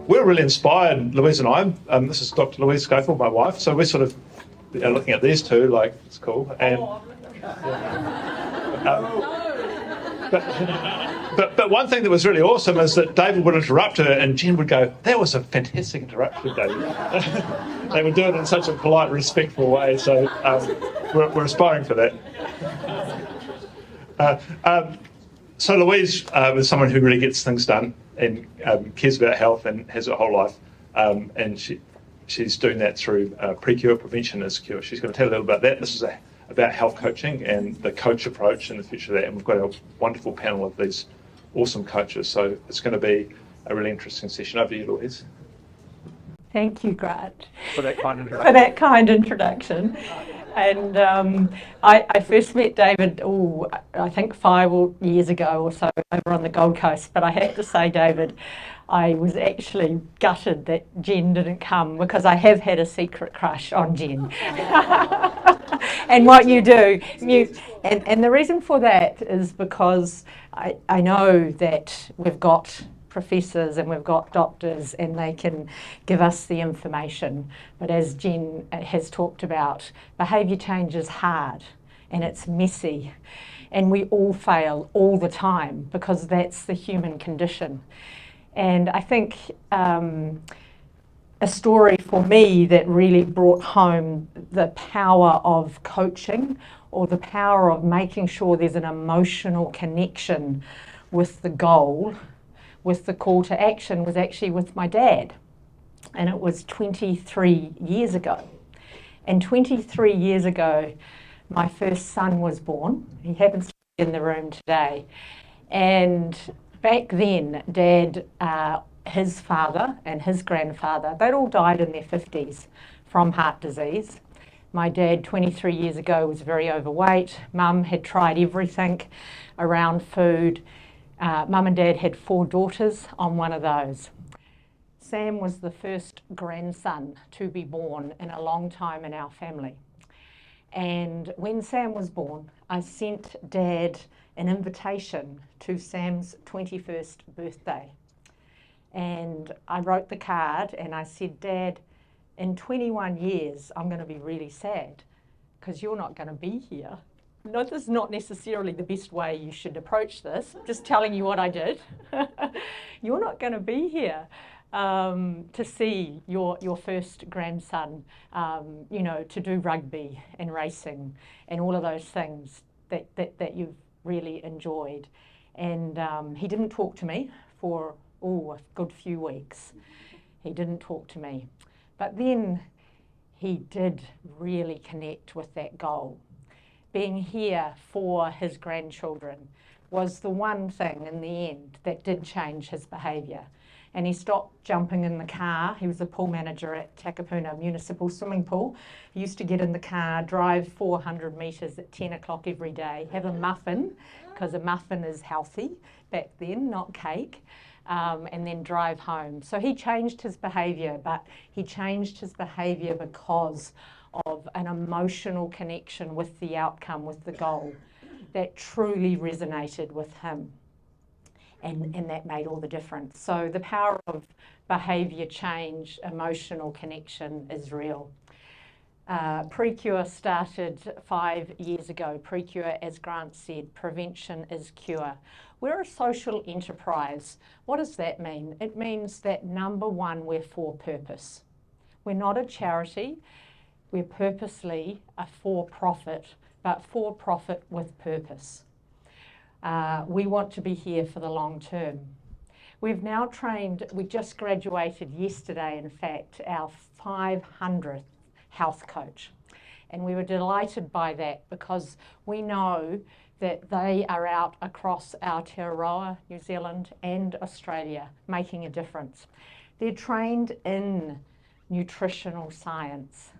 we're really inspired, Louise and I. This is Dr. Louise Schofield, my wife. So we're sort of looking at these two, like, it's cool. And but one thing that was really awesome is that David would interrupt her, and Jen would go, "That was a fantastic interruption, David." They would do it in such a polite, respectful way. So we're aspiring for that. So Louise is someone who really gets things done and cares about health and has her whole life, and she's doing that through PREKURE, Prevention is Cure. She's going to tell a little about that. This is about health coaching and the coach approach and the future of that, and we've got a wonderful panel of these awesome coaches, so it's going to be a really interesting session. Over to you, Louise. Thank you, Grant, For that kind introduction. And I first met David, I think 5 years ago or so over on the Gold Coast. But I have to say, David, I was actually gutted that Jen didn't come, because I have had a secret crush on Jen. And what you do, and the reason for that is because I know that we've got professors and we've got doctors and they can give us the information. But as Jen has talked about, behaviour change is hard and it's messy, and we all fail all the time because that's the human condition. And I think a story for me that really brought home the power of coaching, or the power of making sure there's an emotional connection with the goal, with the call to action, was actually with my dad. And it was 23 years ago. And 23 years ago, my first son was born. He happens to be in the room today. And back then, Dad, his father and his grandfather, they'd all died in their 50s from heart disease. My dad, 23 years ago, was very overweight. Mum had tried everything around food. Mum and Dad had 4 daughters. I'm one of those. Sam was the first grandson to be born in a long time in our family. And when Sam was born, I sent Dad an invitation to Sam's 21st birthday. And I wrote the card and I said, "Dad, in 21 years, I'm going to be really sad because you're not going to be here." No, this is not necessarily the best way you should approach this. Just telling you what I did. You're not going to be here to see your first grandson, to do rugby and racing and all of those things that you've really enjoyed. And he didn't talk to me for a good few weeks. He didn't talk to me. But then he did really connect with that goal. Being here for his grandchildren was the one thing in the end that did change his behaviour. And he stopped jumping in the car. He was a pool manager at Takapuna Municipal Swimming Pool. He used to get in the car, drive 400 metres at 10 o'clock every day, have a muffin, because a muffin is healthy back then, not cake, and then drive home. So he changed his behaviour, but he changed his behaviour because of an emotional connection with the outcome, with the goal, that truly resonated with him. And that made all the difference. So the power of behaviour change, emotional connection is real. PREKURE started 5 years ago. PREKURE, as Grant said, prevention is cure. We're a social enterprise. What does that mean? It means that, number one, we're for purpose. We're not a charity. We're purposely a for-profit, but for-profit with purpose. We want to be here for the long term. We've now trained, we just graduated yesterday, in fact, our 500th health coach. And we were delighted by that because we know that they are out across Aotearoa, New Zealand and Australia, making a difference. They're trained in nutritional science,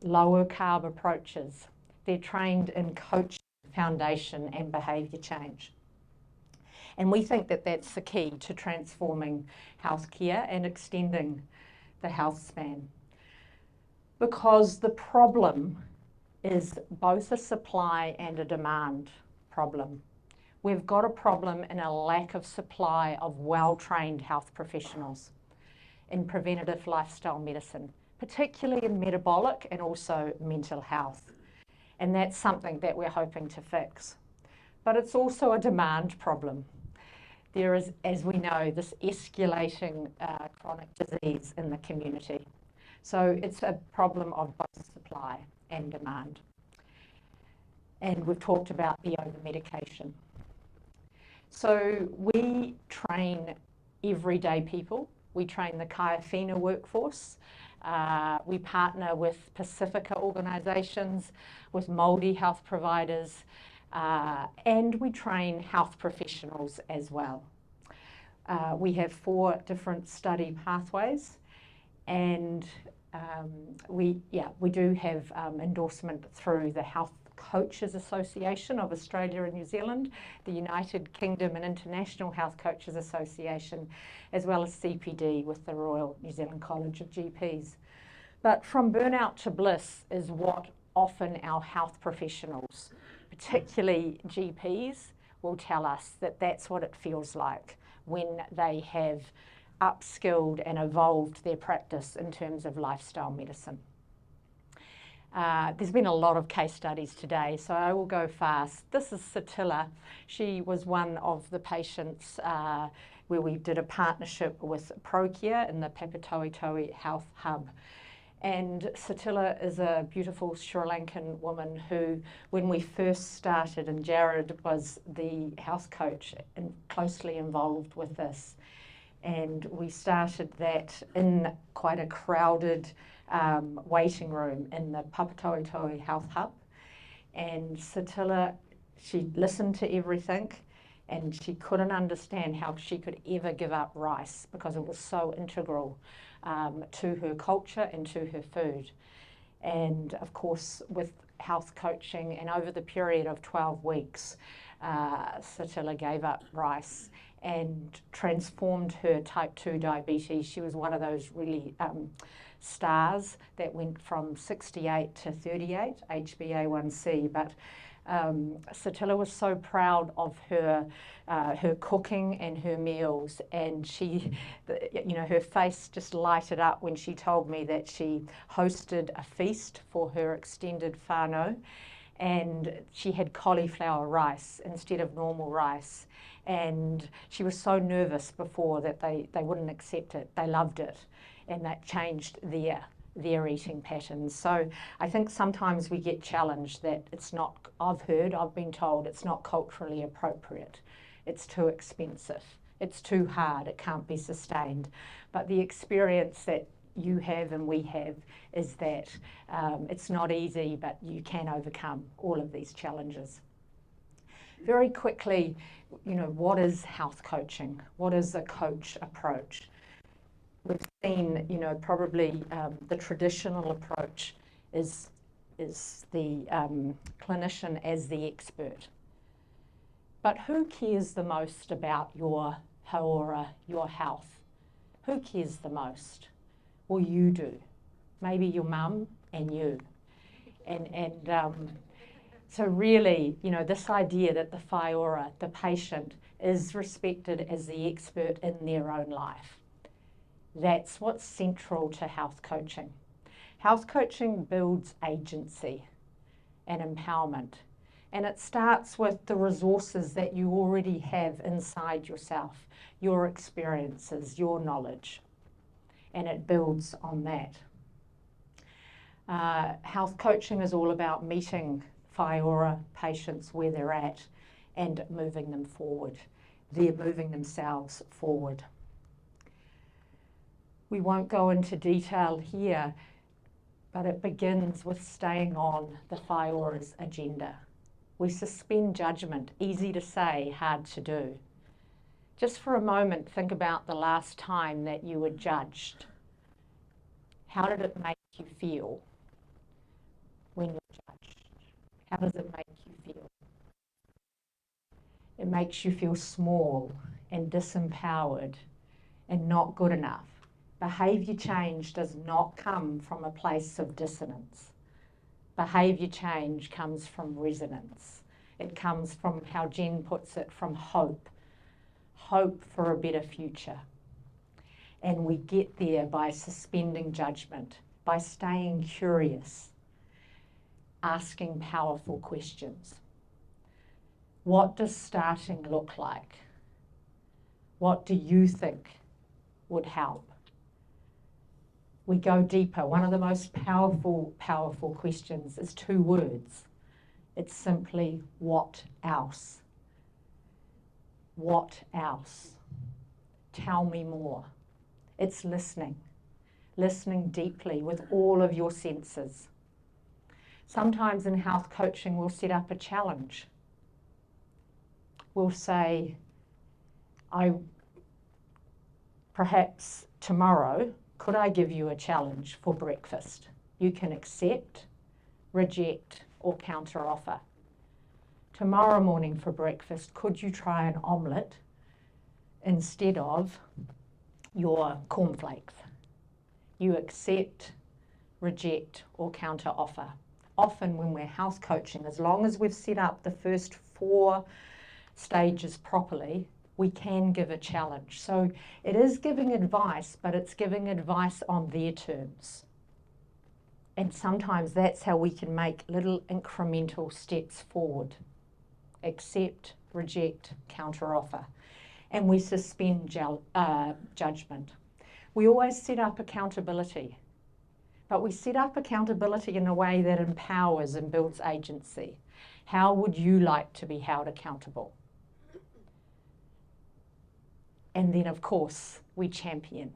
lower carb approaches. They're trained in coaching, foundation and behaviour change. And we think that that's the key to transforming healthcare and extending the health span. Because the problem is both a supply and a demand problem. We've got a problem in a lack of supply of well-trained health professionals. in preventative lifestyle medicine, particularly in metabolic and also mental health. And that's something that we're hoping to fix. But it's also a demand problem. There is, as we know, this escalating chronic disease in the community. So it's a problem of both supply and demand. And we've talked about the over-medication. So we train everyday people. We train the Kaiawhina workforce. We partner with Pacifica organisations, with Māori health providers, and we train health professionals as well. We have 4 different study pathways, and we do have endorsement through the Health Coaches Association of Australia and New Zealand, the United Kingdom and International Health Coaches Association, as well as CPD with the Royal New Zealand College of GPs. But from burnout to bliss is what often our health professionals, particularly GPs, will tell us that that's what it feels like when they have upskilled and evolved their practice in terms of lifestyle medicine. There's been a lot of case studies today, so I will go fast. This is Satilla. She was one of the patients where we did a partnership with PREKURE in the Papatoetoe Health Hub. And Satilla is a beautiful Sri Lankan woman who, when we first started, and Jared was the health coach and closely involved with this, and we started that in quite a crowded waiting room in the Papatoetoe Health Hub. And Satilla, she listened to everything, and she couldn't understand how she could ever give up rice because it was so integral to her culture and to her food. And of course, with health coaching, and over the period of 12 weeks, Satilla gave up rice and transformed her type 2 diabetes. She was one of those really stars that went from 68 to 38 HbA1c. But Satilla was so proud of her cooking and her meals, and she, her face just lighted up when she told me that she hosted a feast for her extended whānau, and she had cauliflower rice instead of normal rice. And she was so nervous before that they wouldn't accept it. They loved it, and that changed their eating patterns. So I think sometimes we get challenged that it's not, I've been told it's not culturally appropriate. It's too expensive. It's too hard. It can't be sustained. But the experience that you have and we have is that it's not easy, but you can overcome all of these challenges. Very quickly, what is health coaching? What is a coach approach? We've seen, probably the traditional approach is the clinician as the expert. But who cares the most about your hauora, your health? Who cares the most? Well, you do. Maybe your mum and you. And so really, this idea that the whaiora, the patient, is respected as the expert in their own life. That's what's central to health coaching. Health coaching builds agency and empowerment, and it starts with the resources that you already have inside yourself, your experiences, your knowledge, and it builds on that. Health coaching is all about meeting whaiora patients where they're at and moving them forward. They're moving themselves forward. We won't go into detail here, but it begins with staying on the whaiora's agenda. We suspend judgment, easy to say, hard to do. Just for a moment, think about the last time that you were judged. How did it make you feel when you're judged? How does it make you feel? It makes you feel small and disempowered and not good enough. Behaviour change does not come from a place of dissonance. Behaviour change comes from resonance. It comes from, how Jen puts it, from hope. Hope for a better future. And we get there by suspending judgment, by staying curious, asking powerful questions. What does starting look like? What do you think would help? We go deeper. One of the most powerful questions is 2 words. It's simply, what else? What else? Tell me more. It's listening deeply with all of your senses. Sometimes in health coaching, we'll set up a challenge. We'll say, perhaps tomorrow, could I give you a challenge for breakfast? You can accept, reject, or counter-offer. Tomorrow morning for breakfast, could you try an omelette instead of your cornflakes? You accept, reject, or counter-offer. Often when we're health coaching, as long as we've set up the first 4 stages properly, we can give a challenge. So it is giving advice, but it's giving advice on their terms. And sometimes that's how we can make little incremental steps forward. Accept, reject, counter-offer. And we suspend judgment. We always set up accountability, but we set up accountability in a way that empowers and builds agency. How would you like to be held accountable? And then, of course, we champion.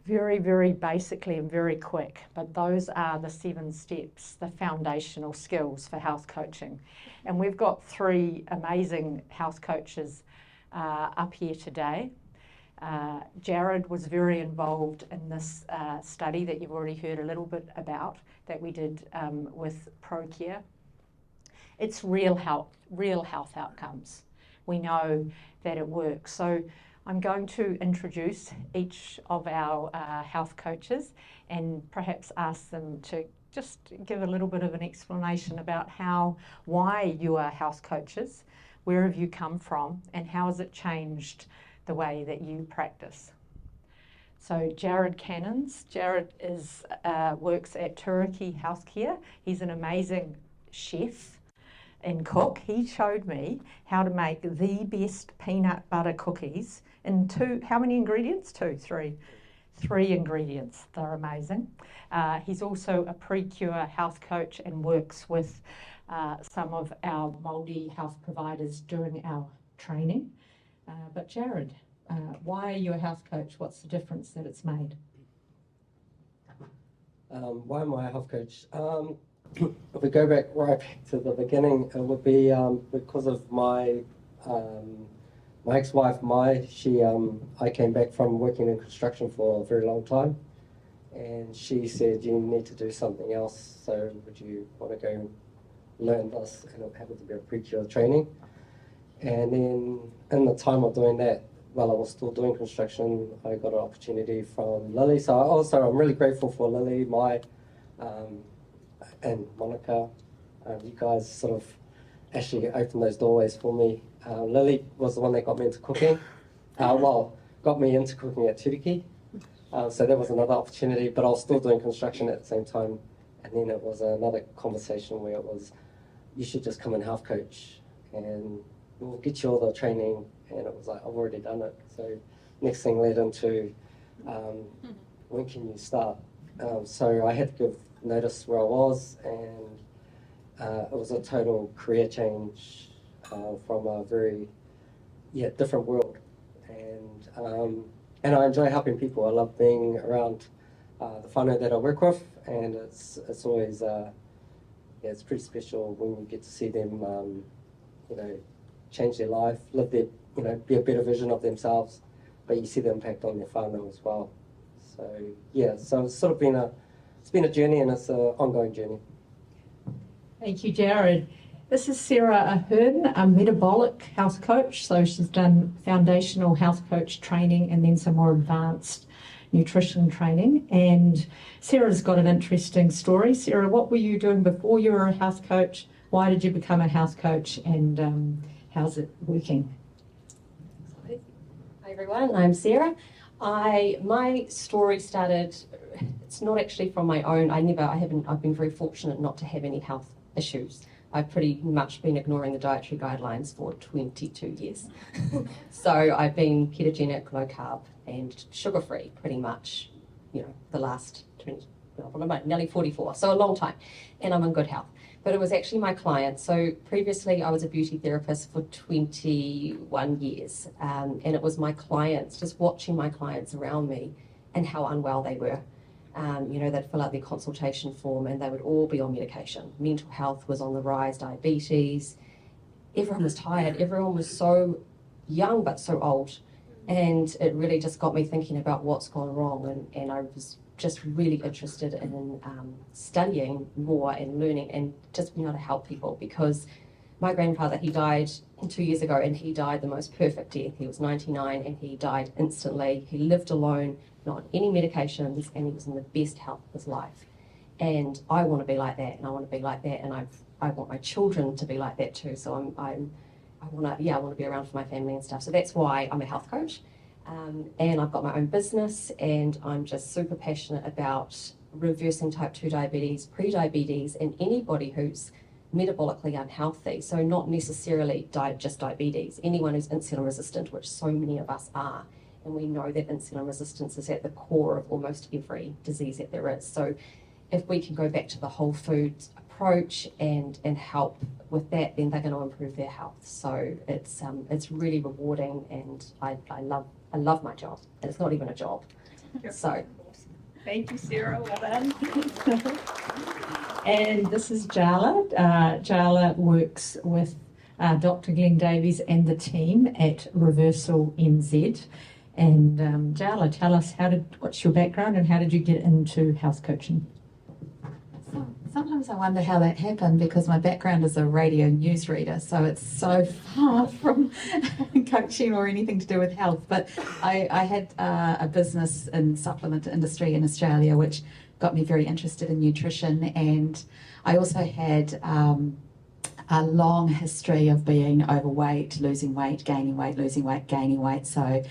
Very, very basically and very quick, but those are the 7 steps, the foundational skills for health coaching. And we've got 3 amazing health coaches up here today. Jared was very involved in this study that you've already heard a little bit about that we did with PREKURE. It's real health outcomes. We know that it works. So I'm going to introduce each of our health coaches and perhaps ask them to just give a little bit of an explanation about why you are health coaches, where have you come from, and how has it changed the way that you practice. So Jared Cannons. Jared works at Turkey Healthcare. He's an amazing chef and cook. He showed me how to make the best peanut butter cookies in how many ingredients? 3 ingredients. They're amazing. He's also a PREKURE health coach and works with some of our Māori health providers during our training. But Jared, why are you a health coach? What's the difference that it's made? Why am I a health coach? If we go back to the beginning, it would be because of my ex-wife, I came back from working in construction for a very long time, and she said, you need to do something else, so would you want to go learn this? And it happened to be a PREKURE training. And then in the time of doing that, while I was still doing construction, I got an opportunity from Lily. So I'm really grateful for Lily, and Monica. You guys sort of actually opened those doorways for me. Lily was the one that got me into cooking. Got me into cooking at Turkey. So that was another opportunity, but I was still doing construction at the same time. And then it was another conversation where it was, you should just come and health coach and we'll get you all the training. And it was like, I've already done it. So next thing led into, when can you start? So I had to give notice where I was, and it was a total career change from a very different world. And I enjoy helping people. I love being around the whānau that I work with, and it's always it's pretty special when you get to see them change their life, live their be a better version of themselves, but you see the impact on their whānau as well. So so it's sort of been a journey, and it's an ongoing journey. Thank you, Jared. This is Sarah Ahern, a metabolic health coach. So she's done foundational health coach training and then some more advanced nutrition training. And Sarah's got an interesting story. Sarah, what were you doing before you were a health coach? Why did you become a health coach, and how's it working? Hi everyone, I'm Sarah. My story started, it's not actually from my own. I've been very fortunate not to have any health issues. I've pretty much been ignoring the dietary guidelines for 22 years. So I've been ketogenic, low carb and sugar-free pretty much, the last 20, nearly 44, so a long time. And I'm in good health. But it was actually my client. So previously I was a beauty therapist for 21 years. And it was my clients, just watching my clients around me and how unwell they were. They'd fill out their consultation form and they would all be on medication. Mental health was on the rise, diabetes. Everyone was tired. Everyone was so young but so old. And it really just got me thinking about what's gone wrong. And I was just really interested in studying more and learning and just being able to help people, because my grandfather, he died 2 years ago and he died the most perfect death. He was 99 and he died instantly. He lived alone, not on any medications, and he was in the best health of his life. And I want to be like that, and I want to be like that, and I want my children to be like that too. So I want to be around for my family and stuff. So that's why I'm a health coach. And I've got my own business, and I'm just super passionate about reversing type 2 diabetes, pre-diabetes, and anybody who's metabolically unhealthy. So not necessarily just diabetes, anyone who's insulin resistant, which so many of us are. And we know that insulin resistance is at the core of almost every disease that there is. So if we can go back to the whole foods approach and help with that, then they're going to improve their health. So it's really rewarding, and I love my job, and it's not even a job. So thank you, Sarah. Well done. And this is Jala. Jala works with Dr. Glenn Davies and the team at Reversal NZ. And Jala, tell us what's your background and how did you get into health coaching? Sometimes I wonder how that happened, because my background is a radio newsreader, so it's so far from coaching or anything to do with health. But I had a business in supplement industry in Australia, which got me very interested in nutrition, and I also had a long history of being overweight, losing weight, gaining weight, losing weight, gaining weight. So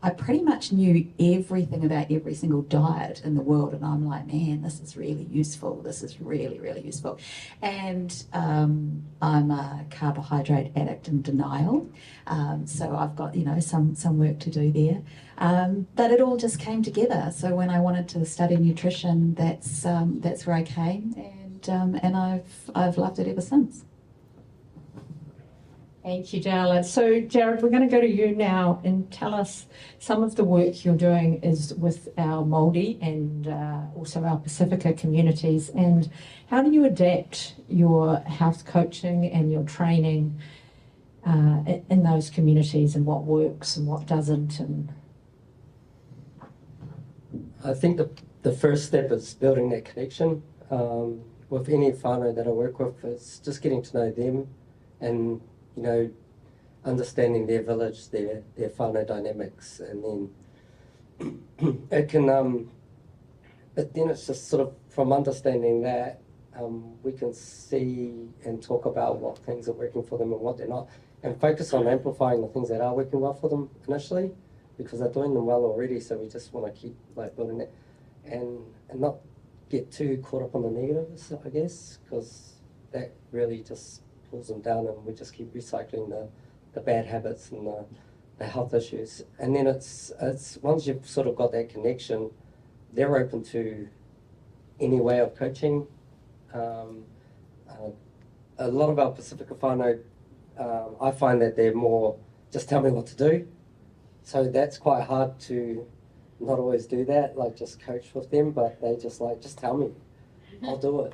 I pretty much knew everything about every single diet in the world, and I'm like, man, this is really useful. This is really, really useful. And I'm a carbohydrate addict in denial, so I've got some work to do there. But it all just came together. So when I wanted to study nutrition, that's where I came, and I've loved it ever since. Thank you, Jala. So, Jared, we're going to go to you now and tell us some of the work you're doing is with our Māori and also our Pacifica communities. And how do you adapt your health coaching and your training in those communities, and what works and what doesn't? And I think the first step is building that connection. With any whānau that I work with, it's just getting to know them and understanding their village, their whānau dynamics, and then it can, but then it's just sort of from understanding that we can see and talk about what things are working for them and what they're not, and focus on amplifying the things that are working well for them initially, because they're doing them well already. So we just want to keep building it, and not get too caught up on the negatives, I guess, because that really just pulls them down, and we just keep recycling the bad habits and the health issues. And then it's once you've sort of got that connection, they're open to any way of coaching. A lot of our Pacifica whānau, I find that they're more just tell me what to do. So that's quite hard to not always do that, just coach with them, but they just tell me, I'll do it.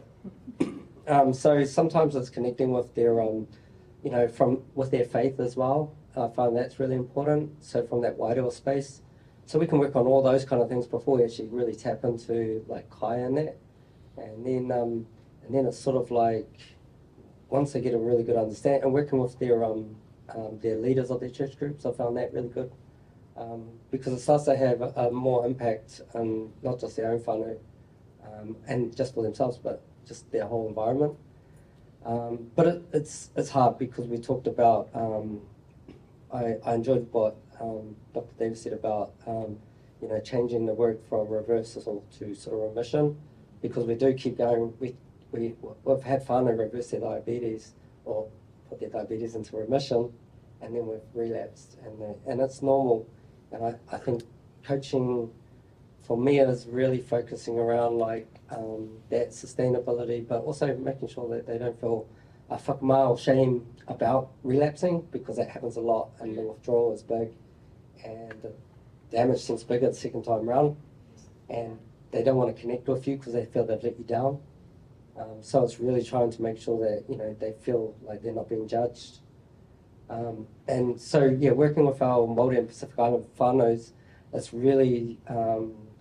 So sometimes it's connecting with their, with their faith as well. I find that's really important. So from that wider space, so we can work on all those kind of things before we actually really tap into Kai in that, and then it's sort of once they get a really good understanding and working with their leaders of their church groups, I found that really good, because it starts to have a more impact on not just their own whānau and just for themselves, but just their whole environment. But it's hard, because we talked about, I enjoyed what Dr. Davis said about changing the word from reversal to sort of remission, because we do keep going. We've had whānau reverse their diabetes or put their diabetes into remission, and then we've relapsed, and it's normal. And I think coaching for me is really focusing around that sustainability, but also making sure that they don't feel a whakamā or shame about relapsing, because that happens a lot, and the withdrawal is big, and the damage seems bigger the second time round, and they don't want to connect with you because they feel they've let you down. So it's really trying to make sure that they feel like they're not being judged. And so working with our Māori and Pacific Island whānaus, it's really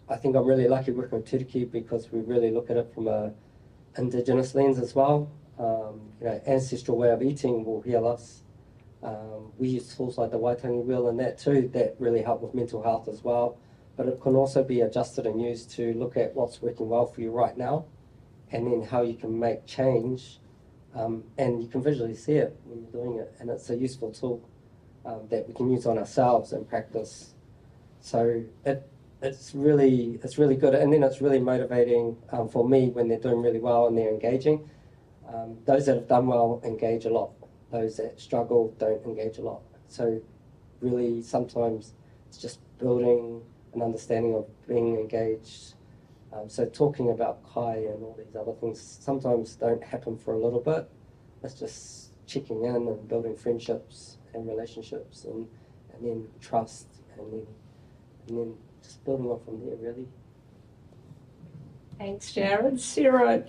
I think I'm really lucky working with Turiki, because we really look at it from a Indigenous lens as well. Ancestral way of eating will heal us. We use tools like the Waitangi wheel and that too, that really help with mental health as well. But it can also be adjusted and used to look at what's working well for you right now, and then how you can make change. And you can visually see it when you're doing it, and it's a useful tool that we can use on ourselves in practice. So it's really good, and then it's really motivating for me when they're doing really well and they're engaging. Those that have done well engage a lot. Those that struggle don't engage a lot. So really sometimes it's just building an understanding of being engaged. So talking about kai and all these other things sometimes don't happen for a little bit. It's just checking in and building friendships and relationships, and then trust, and then just building on from there, really. Thanks, Jared. Sarah,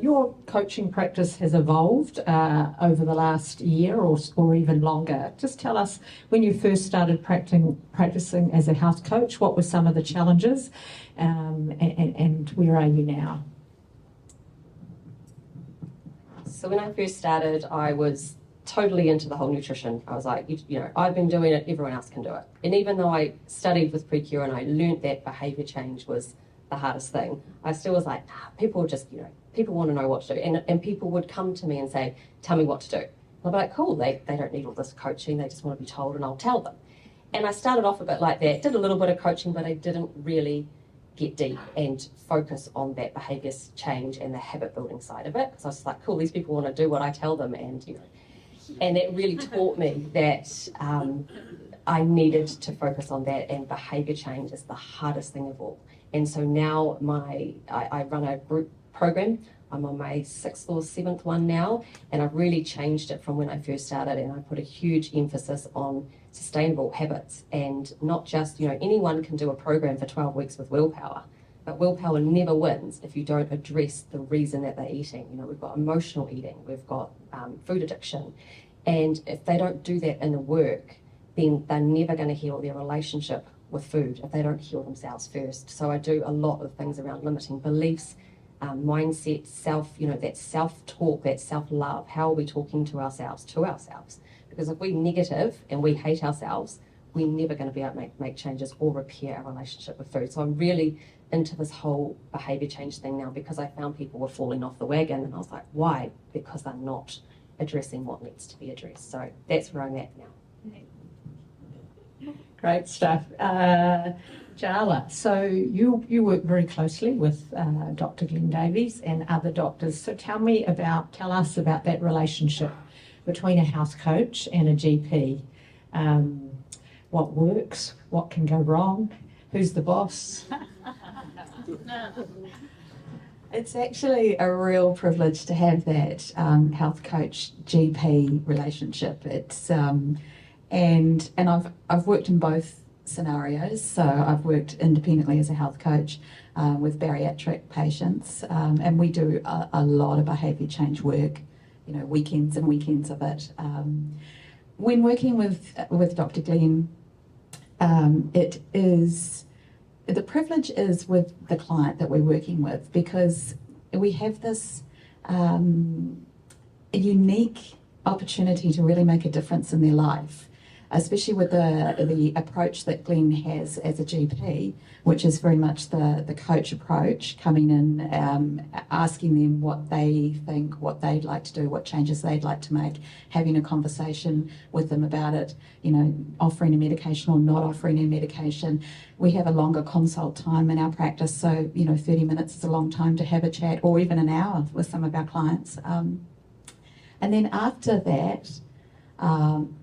your coaching practice has evolved over the last year or even longer. Just tell us, when you first started practicing as a health coach, what were some of the challenges, and where are you now? So when I first started, I was totally into the whole nutrition. I was like, I've been doing it, everyone else can do it. And even though I studied with PREKURE and I learnt that behaviour change was the hardest thing, I still was like, people just, people want to know what to do. And people would come to me and say, tell me what to do. And I'd be like, cool, they don't need all this coaching, they just want to be told, and I'll tell them. And I started off a bit like that, did a little bit of coaching, but I didn't really get deep and focus on that behaviour change and the habit building side of it. So I was just like, cool, these people want to do what I tell them, and and it really taught me that I needed to focus on that, and behaviour change is the hardest thing of all. And so now I run a group program. I'm on my 6th or 7th one now, and I've really changed it from when I first started, and I put a huge emphasis on sustainable habits, and not just, anyone can do a program for 12 weeks with willpower, but willpower never wins if you don't address the reason that they're eating. We've got emotional eating, we've got food addiction, and if they don't do that in the work, then they're never going to heal their relationship with food if they don't heal themselves first. So I do a lot of things around limiting beliefs, mindset, that self-talk, that self-love. How are we talking to ourselves? Because if we're negative and we hate ourselves, we're never going to be able to make changes or repair our relationship with food. So I'm really into this whole behaviour change thing now, because I found people were falling off the wagon, and I was like, why? Because they're not addressing what needs to be addressed. So that's where I'm at now. Great stuff. Jala, so you work very closely with Dr. Glenn Davies and other doctors. So tell us about that relationship between a health coach and a GP. What works? What can go wrong? Who's the boss? It's actually a real privilege to have that health coach GP relationship. It's and I've worked in both scenarios. So I've worked independently as a health coach with bariatric patients, and we do a lot of behaviour change work, weekends and weekends of it. When working with Dr. Glenn, the privilege is with the client that we're working with, because we have this unique opportunity to really make a difference in their life. especially with the approach that Glenn has as a GP, which is very much the coach approach, coming in, asking them what they think, what they'd like to do, what changes they'd like to make, having a conversation with them about it, you know, offering a medication or not offering a medication. We have a longer consult time in our practice, so, you know, 30 minutes is a long time to have a chat, or even an hour with some of our clients. And then after that,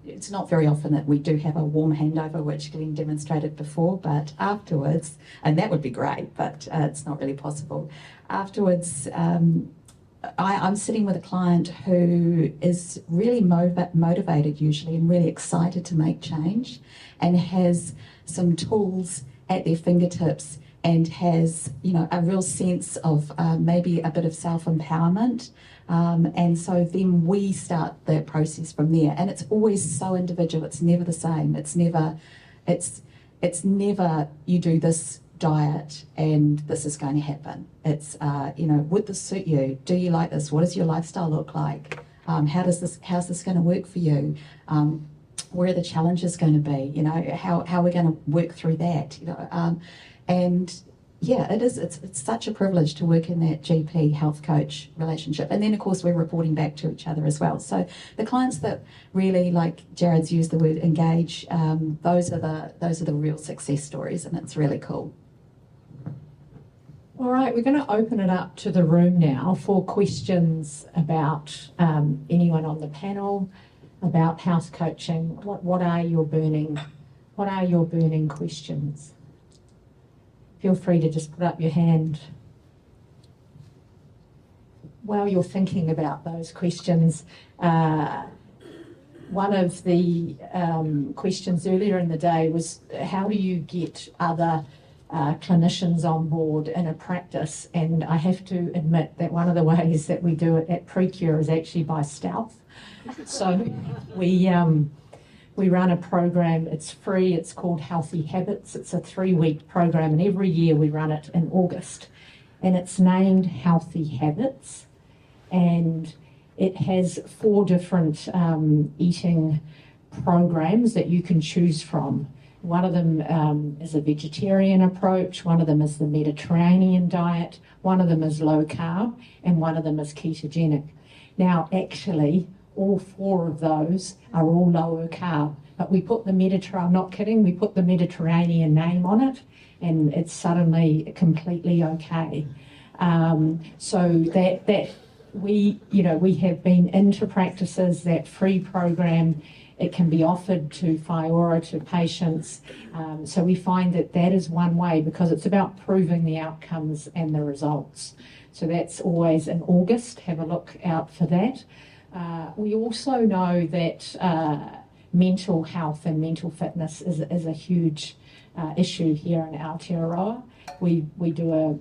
it's not very often that we do have a warm handover, which Glenn demonstrated before, but afterwards, and that would be great, but it's not really possible. Afterwards, I'm sitting with a client who is really motivated usually and really excited to make change, and has some tools at their fingertips, and has, you know, a real sense of maybe a bit of self-empowerment. And so then we start the process from there, and it's always so individual. It's never the same. It's never you do this diet and this is going to happen. It's you know, would this suit you? Do you like this? What does your lifestyle look like? How's this going to work for you? Where are the challenges going to be? You know, how are we going to work through that? You know, and yeah, it's such a privilege to work in that GP health coach relationship. And then of course we're reporting back to each other as well. So the clients that really, like Jared's used the word, engage, those are the real success stories, and it's really cool. All right, we're going to open it up to the room now for questions about anyone on the panel, about health coaching. What are your burning questions? Feel free to just put up your hand while you're thinking about those questions. One of the questions earlier in the day was, how do you get other clinicians on board in a practice? And I have to admit that one of the ways that we do it at PREKURE is actually by stealth. So we run a program, it's free, it's called Healthy Habits. It's a 3-week program, and every year we run it in August. And it's named Healthy Habits, and it has 4 different eating programs that you can choose from. One of them is a vegetarian approach, one of them is the Mediterranean diet, one of them is low carb, and one of them is ketogenic. Now, actually, all 4 of those are all lower carb, but we put the I'm not kidding, we put the Mediterranean name on it, and it's suddenly completely okay. So that we have been into practices, that free program, it can be offered to Whaiora, to patients. So we find that is one way, because it's about proving the outcomes and the results. So that's always in August. Have a look out for that. We also know that mental health and mental fitness is a huge issue here in Aotearoa. We do a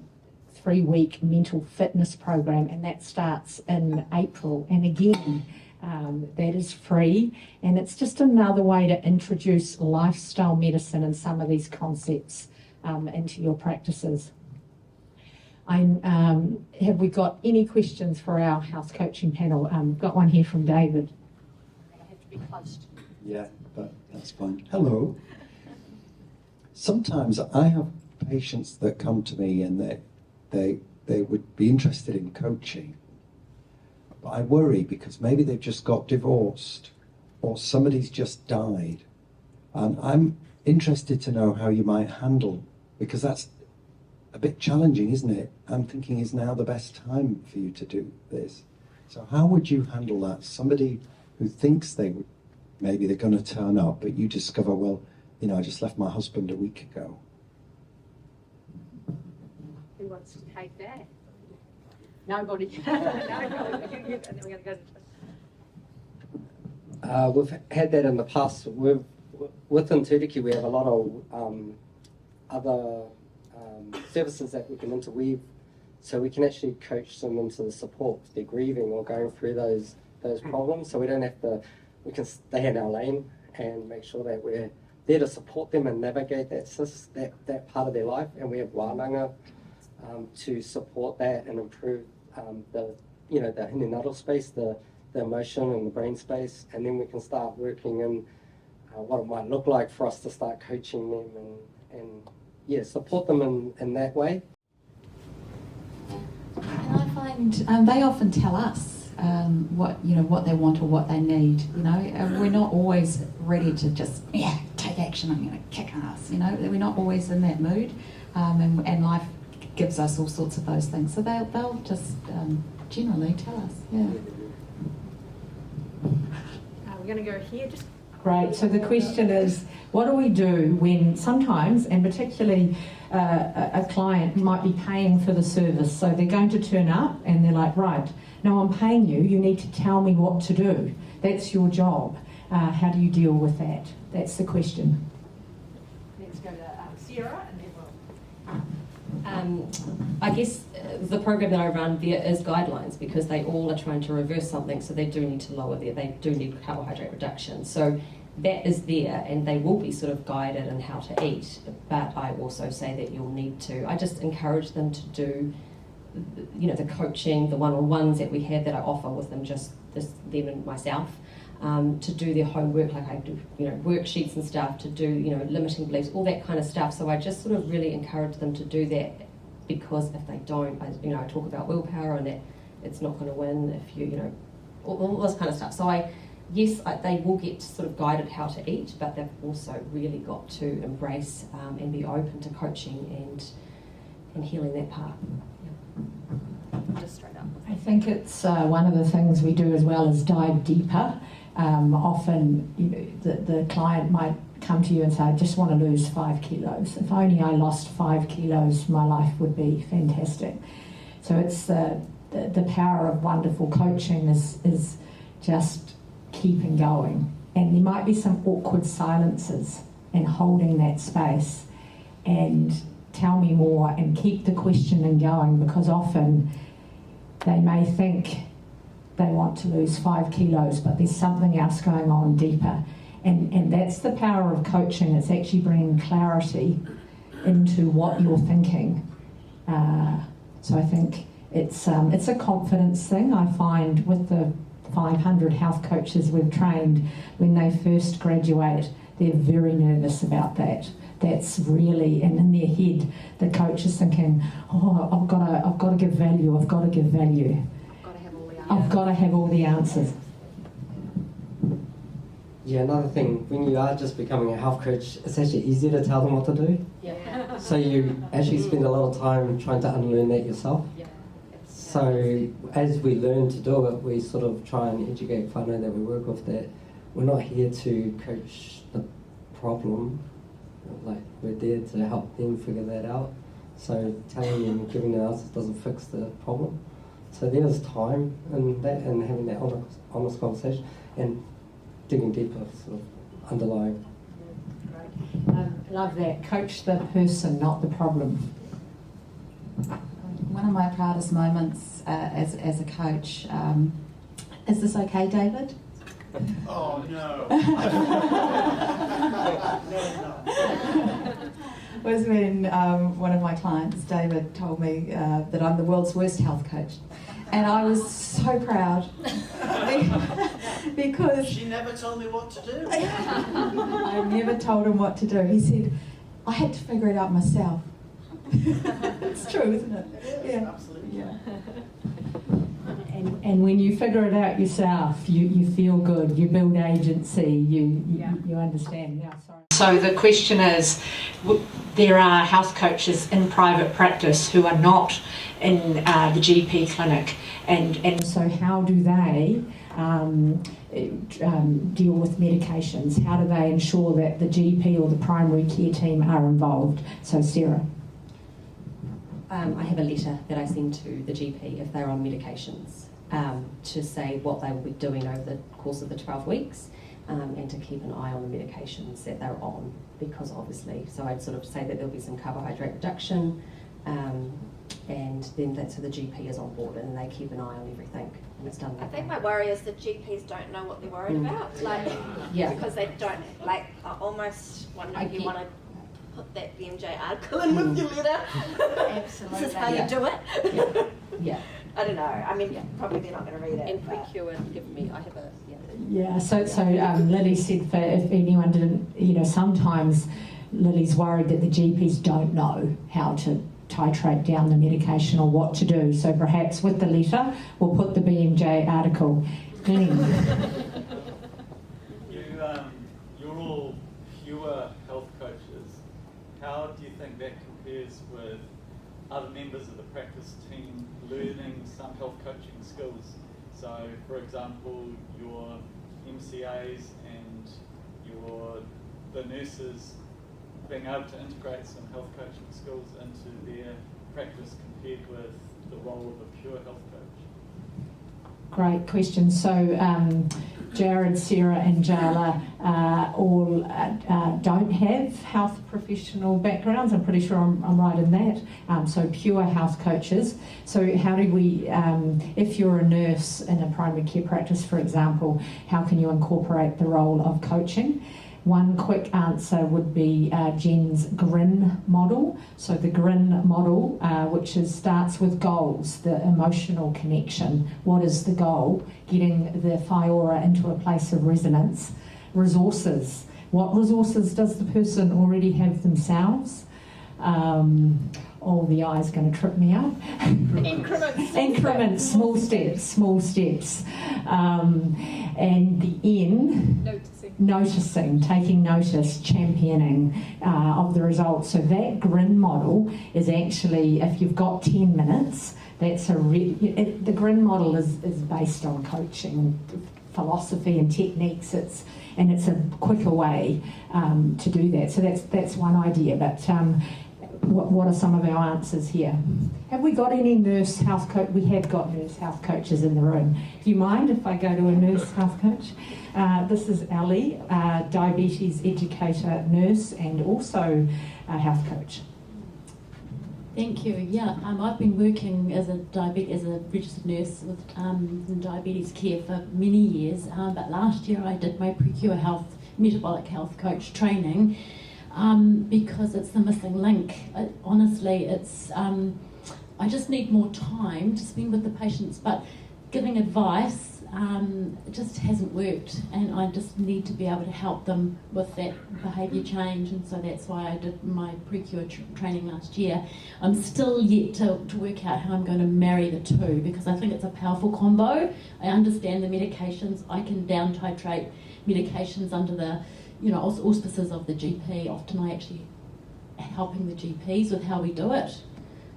3-week mental fitness program, and that starts in April. And again, that is free, and it's just another way to introduce lifestyle medicine and some of these concepts into your practices. Have we got any questions for our health coaching panel? Got one here from David. I have to be close to you. Yeah, but that's fine. Hello. Sometimes I have patients that come to me and they would be interested in coaching, but I worry because maybe they've just got divorced or somebody's just died, and I'm interested to know how you might handle, because that's a bit challenging, isn't it? I'm thinking, is now the best time for you to do this? So how would you handle that? Somebody who thinks maybe they're going to turn up, but you discover, well, you know, I just left my husband a week ago. Who wants to take that? Nobody. Nobody. We've had that in the past. Within Turkey, we have a lot of other services that we can interweave, so we can actually coach them into the support if they're grieving or going through those problems. So we don't have to. We can stay in our lane and make sure that we're there to support them and navigate that part of their life. And we have wānanga to support that and improve the hinenaro space, the emotion and the brain space, and then we can start working in what it might look like for us to start coaching them and support them in that way. And I find they often tell us what they want or what they need. We're not always ready to just take action. I'm going to kick ass. We're not always in that mood, and life gives us all sorts of those things. So they'll just generally tell us. Yeah. We're going to go here. Great. So the question is, what do we do when sometimes, and particularly a client might be paying for the service, so they're going to turn up and they're like, right, no, I'm paying you, you need to tell me what to do. That's your job. How do you deal with that? That's the question. Let's go to Sarah and then we'll... I guess the program that I run, there is guidelines because they all are trying to reverse something, so they do need to lower they do need carbohydrate reduction. So that is there, and they will be sort of guided in how to eat. But I also say that you'll need to. I just encourage them to do, the coaching, the one-on-ones that we have that I offer with them, just them and myself, to do their homework, like I do, worksheets and stuff, to do, limiting beliefs, all that kind of stuff. So I just sort of really encourage them to do that, because if they don't, I talk about willpower and that it's not going to win if you, all this kind of stuff. So they will get sort of guided how to eat, but they've also really got to embrace and be open to coaching and healing that part. Just straight up. I think it's one of the things we do as well is dive deeper. Often the client might come to you and say, I just want to lose 5 kilos. If only I lost 5 kilos, my life would be fantastic. So it's the power of wonderful coaching is just keeping going. And there might be some awkward silences, and holding that space and tell me more and keep the questioning going, because often they may think they want to lose 5 kilos, but there's something else going on deeper. And that's the power of coaching. It's actually bringing clarity into what you're thinking. So I think it's a confidence thing. I find with the 500 health coaches we've trained, when they first graduate, they're very nervous about that. That's really, and in their head, the coach is thinking, oh, I've got to give value. I've got to give value. I've got to have all the answers. Yeah, another thing, when you are just becoming a health coach, it's actually easier to tell them what to do. Yeah. So you actually spend a lot of time trying to unlearn that yourself. Yeah. So as we learn to do it, we sort of try and educate whānau that we work with that we're not here to coach the problem, like we're there to help them figure that out. So telling them and giving them answers doesn't fix the problem. So there's time in that, and having that honest conversation and digging deeper, sort of underlying. Great. Love that. Coach the person, not the problem. One of my proudest moments as a coach, is this okay, David? Oh, no. Was when one of my clients, David, told me that I'm the world's worst health coach. And I was so proud because She never told me what to do. I never told him what to do. He said, I had to figure it out myself. It's true, isn't it? Yeah. Absolutely. Yeah. And when you figure it out yourself, you feel good, you build agency, you understand. Yeah, sorry. So the question is, there are health coaches in private practice who are not in the GP clinic, and so how do they deal with medications? How do they ensure that the GP or the primary care team are involved? So Sarah. I have a letter that I send to the GP if they're on medications, to say what they will be doing over the course of the 12 weeks, and to keep an eye on the medications that they're on, because obviously, so I'd sort of say that there'll be some carbohydrate reduction, and then so the GP is on board and they keep an eye on everything, and it's done. I think my worry is the GPs don't know what they're worried about, like, Yeah. because they don't, like, I almost wonder I if you get- want to put that BMJ article in with your letter. Absolutely. This is how you do it. Yeah. I don't know. I mean, probably they're not going to read it. And but- PREKURE give me, I have a, Yeah, so Lily said for if anyone didn't, sometimes Lily's worried that the GPs don't know how to titrate down the medication or what to do. So perhaps with the letter, we'll put the BMJ article in. You're all pure health coaches. How do you think that compares with other members of the practice team learning some health coaching skills? So, for example, your MCAs and the nurses being able to integrate some health coaching skills into their practice compared with the role of a pure health coach? Great question. So Jared, Sarah and Jala all don't have health professional backgrounds. I'm pretty sure I'm right in that. So pure health coaches. So how do we, if you're a nurse in a primary care practice, for example, how can you incorporate the role of coaching? One quick answer would be Jen's GRIN model. So the GRIN model, which starts with goals, the emotional connection. What is the goal? Getting the Fiora into a place of resonance. Resources. What resources does the person already have themselves? The eye's going to trip me up. Increments, small steps. And the N, noticing, taking notice, championing of the results. So that GRIN model is actually, if you've got 10 minutes, that's the GRIN model is based on coaching philosophy and techniques. It's a quicker way to do that. So that's one idea. But what are some of our answers here? Have we got any nurse health coach? We have got nurse health coaches in the room. Do you mind if I go to a nurse health coach? This is Ellie, diabetes educator, nurse, and also a health coach. Thank you. Yeah, I've been working as a registered nurse with in diabetes care for many years. But last year I did my PREKURE health metabolic health coach training because it's the missing link. Honestly, it's I just need more time to spend with the patients, but giving advice it just hasn't worked, and I just need to be able to help them with that behaviour change, and so that's why I did my PREKURE training last year. I'm still yet to work out how I'm going to marry the two, because I think it's a powerful combo. I understand the medications. I can down titrate medications under the auspices of the GP. Often I actually helping the GPs with how we do it,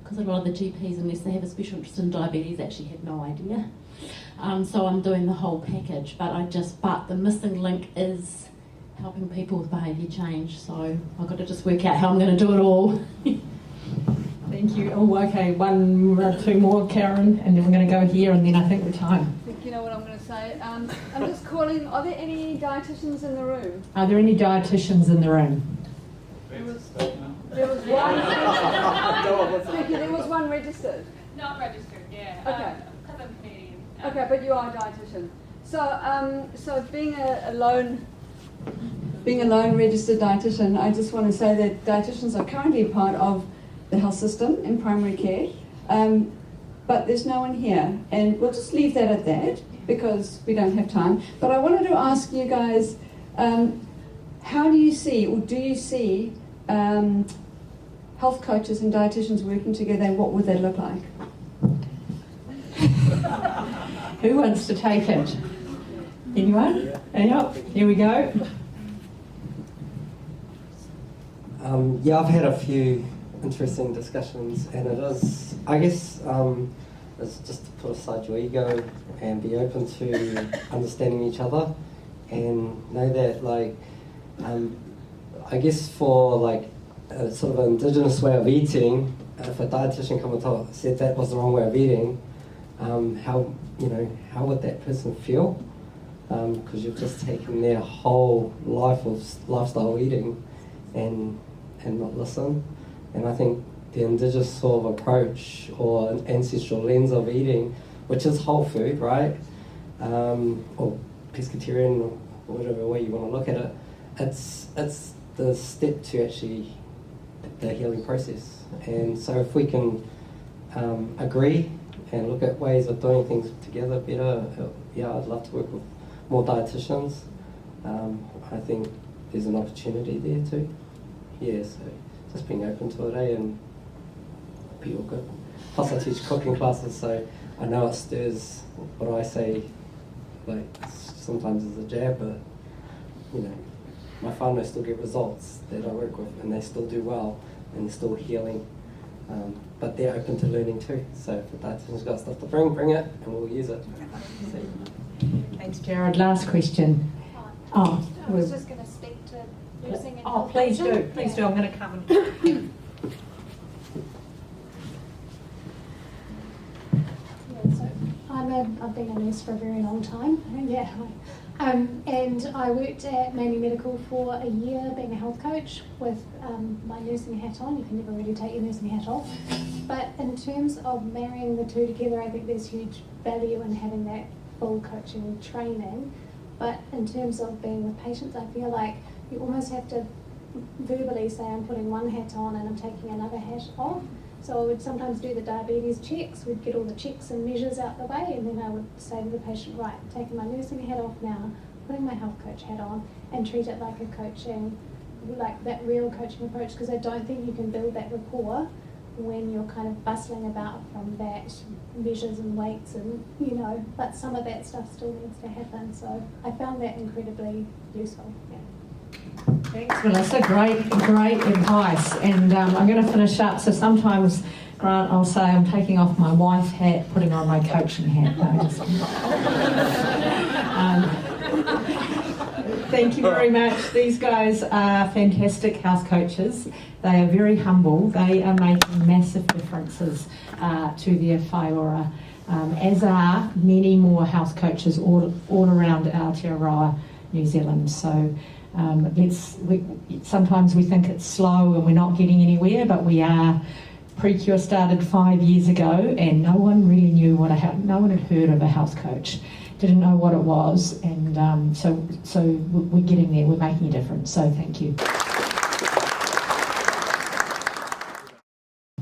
because a lot of the GPs, unless they have a special interest in diabetes, actually have no idea. So I'm doing the whole package, but the missing link is helping people with behaviour change. So I've got to just work out how I'm going to do it all. Thank you. Oh, okay. Two more, Karen, and then we're going to go here, and then I think we're time. I think you know what I'm going to say. I'm just calling. Are there any dietitians in the room? Are there any dietitians in the room? There was one. Vicky, there was one registered. Not registered, yeah. Okay. Because I'm Canadian. Okay, but you are a dietitian. So being a lone registered dietitian, I just want to say that dietitians are currently part of the health system in primary care, but there's no one here, and we'll just leave that at that because we don't have time. But I wanted to ask you guys, how do you see, or do you see health coaches and dietitians working together, and what would they look like? Who wants to take it? Anyone? Yeah, here we go. I've had a few interesting discussions, and it is, I guess, it's just to put aside your ego and be open to understanding each other, and know that, I guess for a sort of an indigenous way of eating, if a dietitian come and said that was the wrong way of eating, how would that person feel? Because you've just taken their whole life of lifestyle eating and not listen. And I think the indigenous sort of approach or an ancestral lens of eating, which is whole food, right? Or pescatarian, or whatever way you want to look at it, it's the step to actually the healing process. And so if we can agree and look at ways of doing things together better. Yeah, I'd love to work with more dietitians. I think there's an opportunity there too. Yeah, so just being open to it, and be all good. Plus I teach cooking classes, so I know it stirs what I say, like sometimes as a jab, but you know, my whānau still get results that I work with, and they still do well, and they're still healing. But they're open to learning too. So if the dietitian's got stuff to bring it, and we'll use it. Thanks, Jared. Last question. Oh, I was just going to speak to nursing and health please do. coaching. Please do. I'm going to come and. So I've been a nurse for a very long time. Yeah. And I worked at Mamie Medical for a year being a health coach with my nursing hat on. You can never really take your nursing hat off. But in terms of marrying the two together, I think there's huge value in having that full coaching training. But in terms of being with patients, I feel like you almost have to verbally say I'm putting one hat on and I'm taking another hat off. So I would sometimes do the diabetes checks, we'd get all the checks and measures out the way, and then I would say to the patient, right, taking my nursing hat off now, putting my health coach hat on, and treat it like a coaching, like that real coaching approach, because I don't think you can build that rapport when you're kind of bustling about from that measures and weights and, you know, but some of that stuff still needs to happen. So I found that incredibly useful. Yeah. Thanks, Melissa. Great advice. And I'm going to finish up. So sometimes, Grant, I'll say I'm taking off my wife hat, putting on my coaching hat. No, just, thank you very much. These guys are fantastic health coaches. They are very humble. They are making massive differences to their whaiora, as are many more health coaches all around Aotearoa, New Zealand. So sometimes we think it's slow and we're not getting anywhere, but we are. PREKURE started 5 years ago, and no one really knew no one had heard of a health coach, didn't know what it was, and so we're getting there. We're making a difference. So thank you.